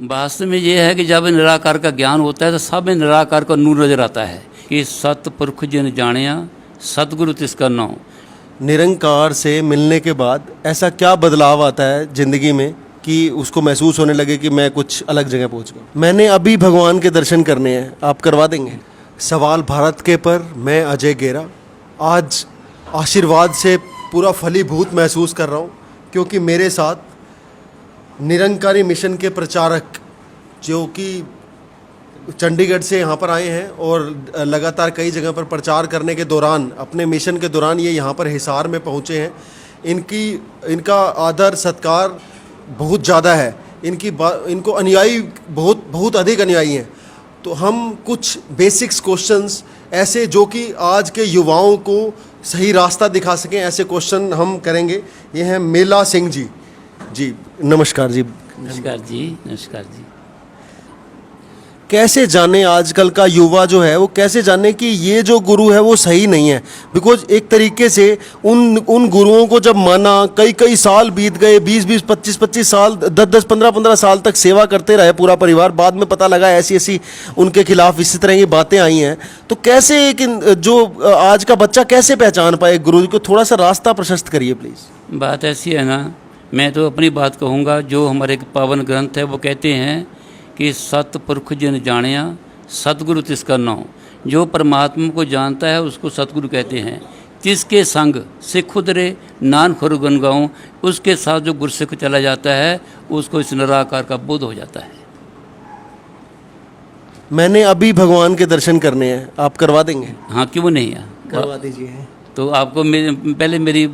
वास्तव में ये है कि जब निराकार का ज्ञान होता है तो सब में निराकार का नूर नजर आता है कि सतपुरख जिन जानिया सतगुरु तिसका नाम। निरंकार से मिलने के बाद ऐसा क्या बदलाव आता है ज़िंदगी में कि उसको महसूस होने लगे कि मैं कुछ अलग जगह पहुंच गया? मैंने अभी भगवान के दर्शन करने हैं, आप करवा देंगे? सवाल भारत के पर मैं अजय गेरा आज आशीर्वाद से पूरा फलीभूत महसूस कर रहा हूँ, क्योंकि मेरे साथ निरंकारी मिशन के प्रचारक जो कि चंडीगढ़ से यहाँ पर आए हैं और लगातार कई जगह पर प्रचार करने के दौरान, अपने मिशन के दौरान ये यहाँ पर हिसार में पहुँचे हैं। इनका आदर सत्कार बहुत ज़्यादा है, इनको अनुयायी बहुत अधिक अनुयायी हैं। तो हम कुछ बेसिक्स क्वेश्चंस ऐसे जो कि आज के युवाओं को सही रास्ता दिखा सकें, ऐसे क्वेश्चन हम करेंगे। ये हैं मेला सिंह जी। जी नमस्कार जी। नमस्कार जी। नमस्कार जी। कैसे जाने आजकल का युवा जो है वो कैसे जाने कि ये जो गुरु है वो सही नहीं है? बिकॉज एक तरीके से उन गुरुओं को जब माना, कई साल बीत गए, 20 25 साल, 10 15 साल तक सेवा करते रहे पूरा परिवार। बाद में पता लगा ऐसी उनके खिलाफ इसी तरह की बातें आई हैं। तो कैसे एक जो आज का बच्चा कैसे पहचान पाए गुरु को? थोड़ा सा रास्ता प्रशस्त करिए प्लीज़। बात ऐसी है ना, मैं तो अपनी बात कहूँगा, जो हमारे पावन ग्रंथ है वो कहते हैं कि सतपुरख जिन जानिया सतगुरु तिसका नाम। जो परमात्मा को जानता है उसको सतगुरु कहते हैं। जिसके संग सिख उतरे नान खुर गुन गाऊं, उसके साथ जो गुरसिख चला जाता है उसको इस निराकार का बोध हो जाता है। मैंने अभी भगवान के दर्शन करने हैं, आप करवा देंगे? हाँ, क्यों नहीं है, करवा दीजिए। तो आपको पहले मेरी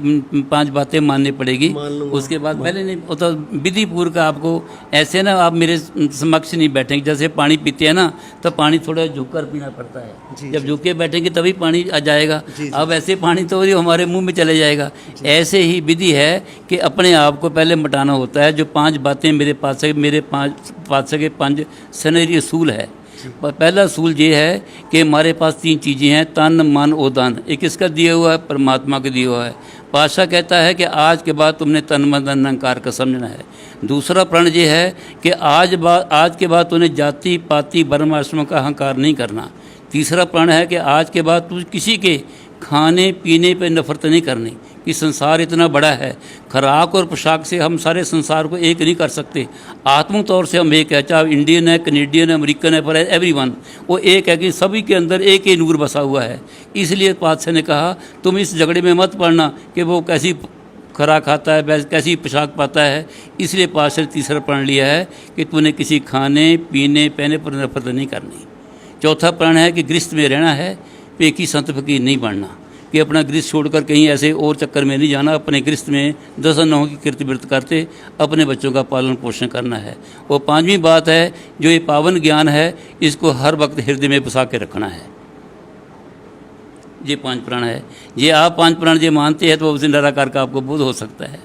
5 बातें माननी पड़ेगी, उसके बाद पहले नहीं वो तो विधि पूर्व का आपको ऐसे ना, आप मेरे समक्ष नहीं बैठेंगे। जैसे पानी पीते हैं ना तो पानी थोड़ा झुक कर पीना पड़ता है, जब झुक के बैठेंगे तभी पानी आ जाएगा। अब ऐसे पानी तो हमारे मुंह में चले जाएगा। ऐसे ही विधि है कि अपने आप को पहले मिटाना होता है। जो 5 बातें मेरे पास के 5 सुनहरी असूल है। पहला असूल ये है कि हमारे पास 3 चीज़ें हैं, तन मन और धन। एक इसका दिया हुआ है, परमात्मा का दिया हुआ है। पातशाह कहता है कि आज के बाद तुमने तन मन धन अहंकार का समझना है। दूसरा प्रण ये है कि आज के बाद तूने जाति पाति वर्म आश्रम का अहंकार नहीं करना। तीसरा प्रण है कि आज के बाद तू किसी के खाने पीने पर नफरत नहीं करनी, कि संसार इतना बड़ा है। खुराक और पोशाक से हम सारे संसार को एक नहीं कर सकते। आत्मिक तौर से हम एक है, चाहे इंडियन है, कनेडियन है, अमेरिकन है, पर एवरीवन वो एक है कि सभी के अंदर एक ही नूर बसा हुआ है। इसलिए पातशाह ने कहा तुम इस झगड़े में मत पड़ना कि वो कैसी खुराक खाता है, कैसी पोशाक पाता है। इसलिए पातशाह ने तीसरा प्रण लिया है कि तूने किसी खाने पीने पहने पर नफरत नहीं करनी। चौथा प्रण है कि गृहस्थ में रहना है, पेकी संत फकीर नहीं बनना, कि अपना गृहस्थ छोड़कर कहीं ऐसे और चक्कर में नहीं जाना। अपने गृहस्थ में 10 अन्नों की कृत्य व्रत करते अपने बच्चों का पालन पोषण करना है। और 5वीं बात है, जो ये पावन ज्ञान है इसको हर वक्त हृदय में बसा के रखना है। ये 5 प्रण है। ये आप 5 प्रण ये मानते हैं तो उस निराकार का आपको बोध हो सकता है।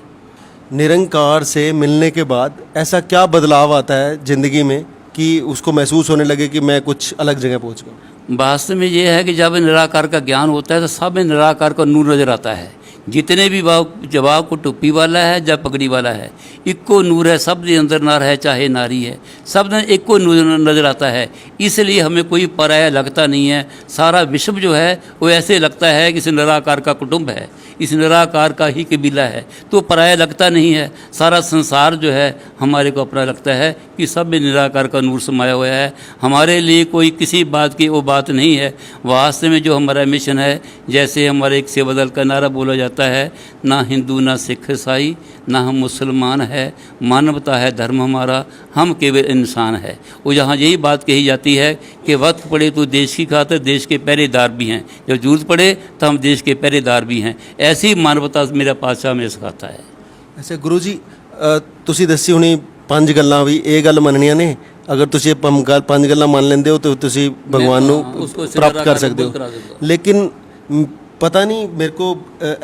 निरंकार से मिलने के बाद ऐसा क्या बदलाव आता है ज़िंदगी में कि उसको महसूस होने लगे कि मैं कुछ अलग जगह पहुंच गया? वास्तव में ये है कि जब निराकार का ज्ञान होता है तो सब में निराकार का नूर नजर आता है। जितने भी जवाब को टोपी वाला है जब पगड़ी वाला है, इक्को नूर है, सब के अंदर नर है चाहे नारी है, सब ने इक्को नूर नजर आता है। इसलिए हमें कोई पराया लगता नहीं है। सारा विश्व जो है वो ऐसे लगता है कि इस निराकार का कुटुंब है, इस निराकार का ही कबीला है, तो पराया लगता नहीं है। सारा संसार जो है हमारे को अपना लगता है कि सब में निराकार का नूर समाया हुआ है। हमारे लिए कोई किसी बात की वो बात नहीं है। वास्तव में जो हमारा मिशन है, जैसे हमारे एक सेवा दल का नारा बोला जाता है, ना हिंदू ना सिख ईसाई ना हम मुसलमान है, मानवता है धर्म हमारा, हम केवल इंसान है। वो जहाँ यही बात कही जाती है कि वक्त पड़े तो देश की खातिर देश के पहरेदार भी हैं, जब जरूरत पड़े तो हम देश के पहरेदार भी हैं। ऐसी मानवता मेरा पातशाह में सिखाता है। ऐसे गुरु जी ਤੁਸੀਂ ਦੱਸੀ ਹੁਣੀ 5 ਗੱਲਾਂ ਵੀ ਇਹ ਗੱਲ ਮੰਨਣੀਆਂ ਨੇ, अगर ਤੁਸੀਂ 5 ਗੱਲਾਂ ਮੰਨ ਲੈਂਦੇ ਹੋ तो ਤੁਸੀਂ भगवान ਨੂੰ प्राप्त कर सकते हो। लेकिन पता नहीं मेरे को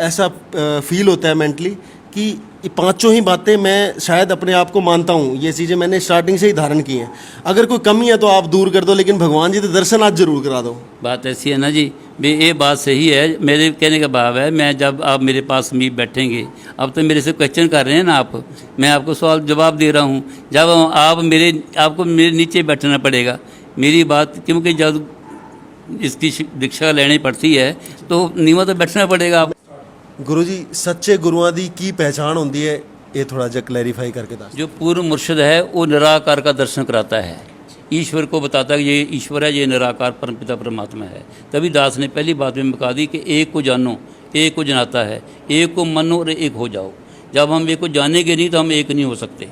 ऐसा फील होता है मेंटली कि ये पांचों ही बातें मैं शायद अपने आप को मानता हूँ, ये चीज़ें मैंने स्टार्टिंग से ही धारण की हैं। अगर कोई कमी है तो आप दूर कर दो, लेकिन भगवान जी के दर्शन आज जरूर करा दो। बात ऐसी है ना जी, भी ये बात सही है। मेरे कहने का भाव है, मैं जब आप मेरे पास भी बैठेंगे, अब तो मेरे से क्वेश्चन कर रहे हैं ना आप, मैं आपको सवाल जवाब दे रहा हूँ। जब आपको मेरे नीचे बैठना पड़ेगा, मेरी बात, क्योंकि जब इसकी दीक्षा लेनी पड़ती है तो नीवा तो बैठना पड़ेगा। आप गुरु जी, सच्चे गुरुआं दी की पहचान होती है, ये थोड़ा जा क्लैरिफाई करके दस। जो पूर्व मुर्शिद है वो निराकार का दर्शन कराता है, ईश्वर को बताता है कि ये ईश्वर है, ये निराकार परमपिता परमात्मा है। तभी दास ने पहली बात में बता दी कि एक को जानो, एक को जनाता है, एक को मानो और एक हो जाओ। जब हम एक को जानेंगे नहीं तो हम एक नहीं हो सकते।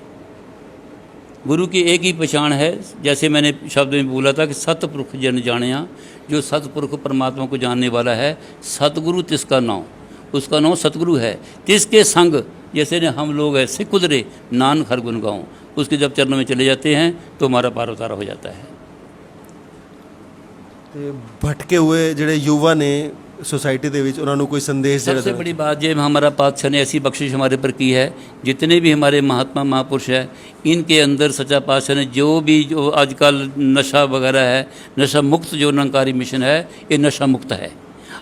गुरु की एक ही पहचान है, जैसे मैंने शब्द में बोला था कि सतपुरुष जन जानिया, जो सतपुरुष परमात्मा को जानने वाला है, सतगुरु तिसका नाम, उसका नाम सतगुरु है। तिसके संग, जैसे ने हम लोग ऐसे कुदरे नानक हर गुण गाऊं, उसके जब चरणों में चले जाते हैं तो हमारा पार उतारा हो जाता है। ਤੇ ਭਟਕੇ हुए ਜਿਹੜੇ युवा ने सोसाइटी ਦੇ ਵਿੱਚ ਉਹਨਾਂ ਨੂੰ ਕੋਈ संदेश सबसे बड़ी बात ये हमारा पातशाह ने ऐसी बख्शिश हमारे पर की है, जितने भी हमारे महात्मा महापुरुष हैं, इनके अंदर सच्चा पातशाह ने जो आजकल नशा वगैरह है, नशा मुक्त जो निरंकारी मिशन है, ये नशा मुक्त है।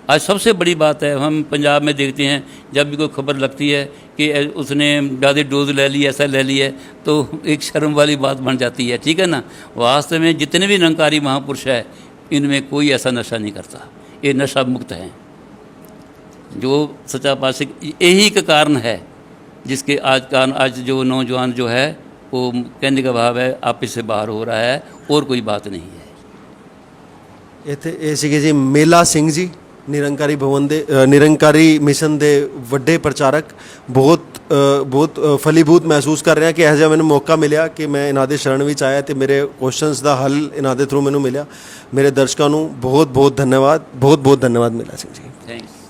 आज सबसे बड़ी बात है, हम पंजाब में देखते हैं जब भी कोई खबर लगती है कि उसने ज़्यादा डोज ले ली, ऐसा ले लिया, तो एक शर्म वाली बात बन जाती है, ठीक है ना। वास्तव में जितने भी निरंकारी महापुरुष है, इनमें कोई ऐसा नशा नहीं करता, ये नशा मुक्त हैं। जो सच्चा पातशाह यही का कारण है, जिसके आज जो नौजवान जो है वो कहने का भाव है आप इससे बाहर हो रहा है, और कोई बात नहीं है। ਇੱਥੇ ਇਹ ਸੀਗੇ ਜੀ ਮੇਲਾ ਸਿੰਘ ਜੀ, ਨਿਰੰਕਾਰੀ ਭਵਨ ਦੇ ਨਿਰੰਕਾਰੀ ਮਿਸ਼ਨ ਦੇ ਵੱਡੇ ਪ੍ਰਚਾਰਕ। ਬਹੁਤ ਫਲੀਭੂਤ ਮਹਿਸੂਸ ਕਰ ਰਿਹਾ ਕਿ ਇਹੋ ਜਿਹਾ ਮੈਨੂੰ ਮੌਕਾ ਮਿਲਿਆ ਕਿ ਮੈਂ ਇਹਨਾਂ ਦੇ ਸ਼ਰਨ ਵਿੱਚ ਆਇਆ ਤੇ ਮੇਰੇ ਕੁਐਸਚਨਸ ਦਾ ਹੱਲ ਇਹਨਾਂ ਦੇ ਥਰੂ ਮੈਨੂੰ ਮਿਲਿਆ। ਮੇਰੇ ਦਰਸ਼ਕਾਂ ਨੂੰ ਬਹੁਤ ਬਹੁਤ ਧੰਨਵਾਦ, ਬਹੁਤ ਬਹੁਤ ਧੰਨਵਾਦ ਮੇਲਾ ਸਿੰਘ ਜੀ। थैंक्स।